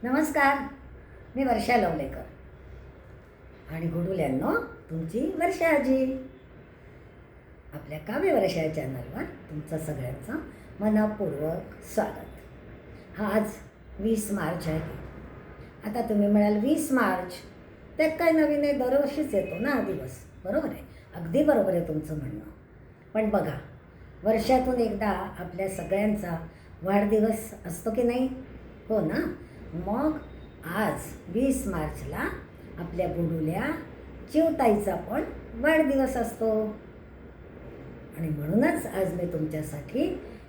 नमस्कार, मी वर्षा लवलेकर आणि गुडुल्यांनो तुमची वर्षा आजी. आपल्या काव्य वर्षा चॅनलवर तुमचं सगळ्यांचं मनपूर्वक स्वागत. आज 20 मार्च आहे. आता तुम्ही म्हणाल 20 मार्च त्यात काय नवीन आहे, दरवर्षीच येतो ना हा दिवस. बरोबर आहे, अगदी बरोबर आहे तुमचं म्हणणं. पण बघा, वर्षातून एकदा आपल्या सगळ्यांचा वाढदिवस असतो की नाही? हो ना. मग आज 20 मार्चला आपल्या गुडुल्या चिवताईचा पण वाढदिवस असतो आणि म्हणूनच आज मी तुमच्यासाठी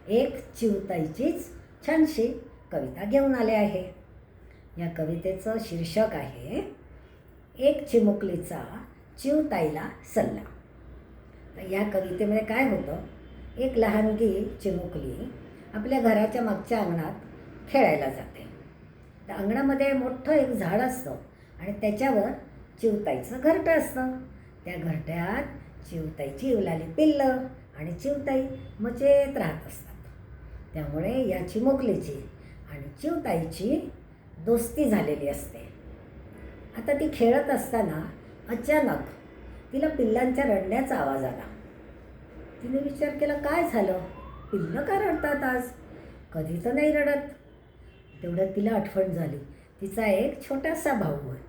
एक चिवताईचीच छानशी कविता घेऊन आले आहे. या कवितेचं शीर्षक आहे एक चिमुकलीचा चिवताईला सल्ला. तर या कवितेमध्ये काय होतं, एक लहानगी चिमुकली आपल्या घराच्या मागच्या अंगणात खेळायला जाते. त्या अंगणामध्ये मोठं एक झाड असतं आणि त्याच्यावर चिवताईचं घरटं असतं. त्या घरट्यात चिवताईची इवलाली पिल्लं आणि चिवताई मजेत राहत असतात. त्यामुळे या चिमुकलीची आणि चिवताईची दोस्ती झालेली असते. आता ती खेळत असताना अचानक तिला पिल्लांच्या रडण्याचा आवाज आला. तिने विचार केला, काय झालं, पिल्लं का रडतात आज? कधी तर नाही रडत. तेवढ्यात तिला आठवण झाली, तिचा एक छोटासा भाऊ आहे.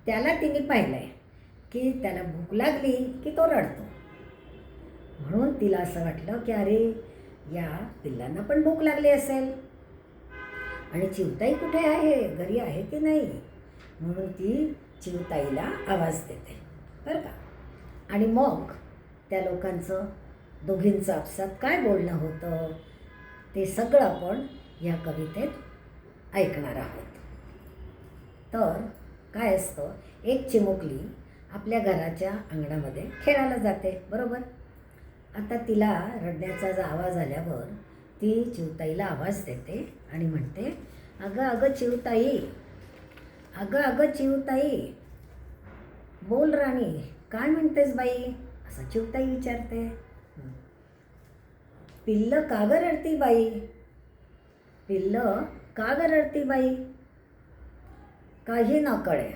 त्याला तिने पाहिलं आहे की त्याला भूक लागली की तो रडतो. म्हणून तिला असं वाटलं की अरे, या पिल्लांना पण भूक लागली असेल आणि चिवताई कुठे आहे, घरी आहे की नाही. म्हणून ती चिवताईला आवाज देते बरं का. आणि मग त्या लोकांचं दोघींचं आपसात काय बोलणं होतं ते सगळं आपण या कवितेत ऐकणार आहोत. तर काय असतं, एक चिमुकली आपल्या घराच्या अंगणामध्ये खेळायला जाते. बरोबर. आता तिला रडण्याचा जो आवाज आल्यावर ती चिवताईला आवाज देते आणि म्हणते, अगं अगं चिवताई, अगं अगं चिवताई, बोल राणी, काय म्हणतेस बाई, असं चिवताई विचारते. पिल्लं का गं रडती बाई, पिल्लं का गं रडती बाई, काही न कळे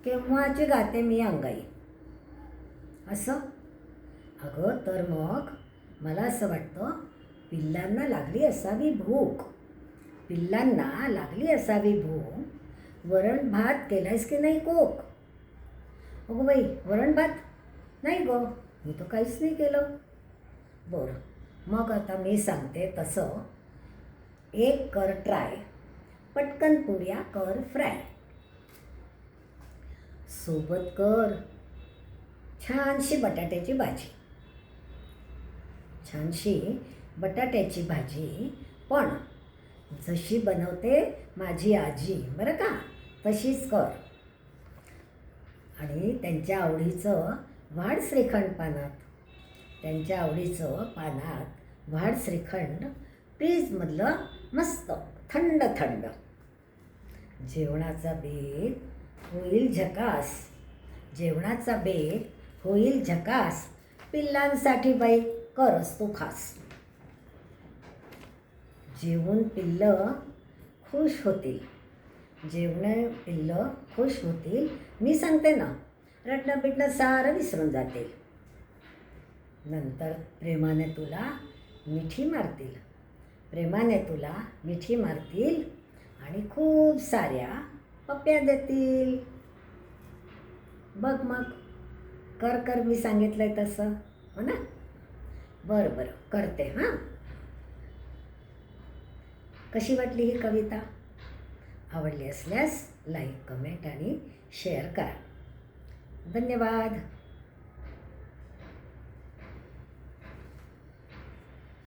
केव्हाची गाते मी अंगाई. असं. अगं तर मग मला असं वाटतं, पिल्लांना लागली असावी भूक, पिल्लांना लागली असावी भूक. वरण भात केलायस की नाही कोक? अगं बाई, वरण भात नाही गं, मी तर काहीच नाही केलं. बरं, मग आता मी सांगते तसं एक कर ट्राय, पटकन पुऱ्या कर फ्राय, सोबत कर छानशी बटाट्याची भाजी, छानशी बटाट्याची भाजी, पण जशी बनवते माझी आजी बरं का, तशीच कर. आणि त्यांच्या आवडीचं वाढ श्रीखंड पानात, त्यांच्या आवडीचं पानात वाढ श्रीखंड, फ्रीजमधलं मस्त थंड थंड. जेवणाचा बेत होईल झकास, जेवणाचा बेत होईल झकास, पिल्लांसाठी बाई करस तू खास. जेवून पिल्लं खुश होतील, जेवण पिल्लं खुश होतील, मी सांगते ना, रडणं पिडणं सारं विसरून जातील. नंतर प्रेमाने तुला मिठी मारतील, प्रेमाने तुला मिठी मारतील आणि खूप साऱ्या पप्प्या देतील. बघ मग, कर कर मी सांगितलंय तसं, हो ना. बरं बरं, करते हां. कशी वाटली ही कविता? आवडली असल्यास लाईक, कमेंट आणि शेअर करा. धन्यवाद.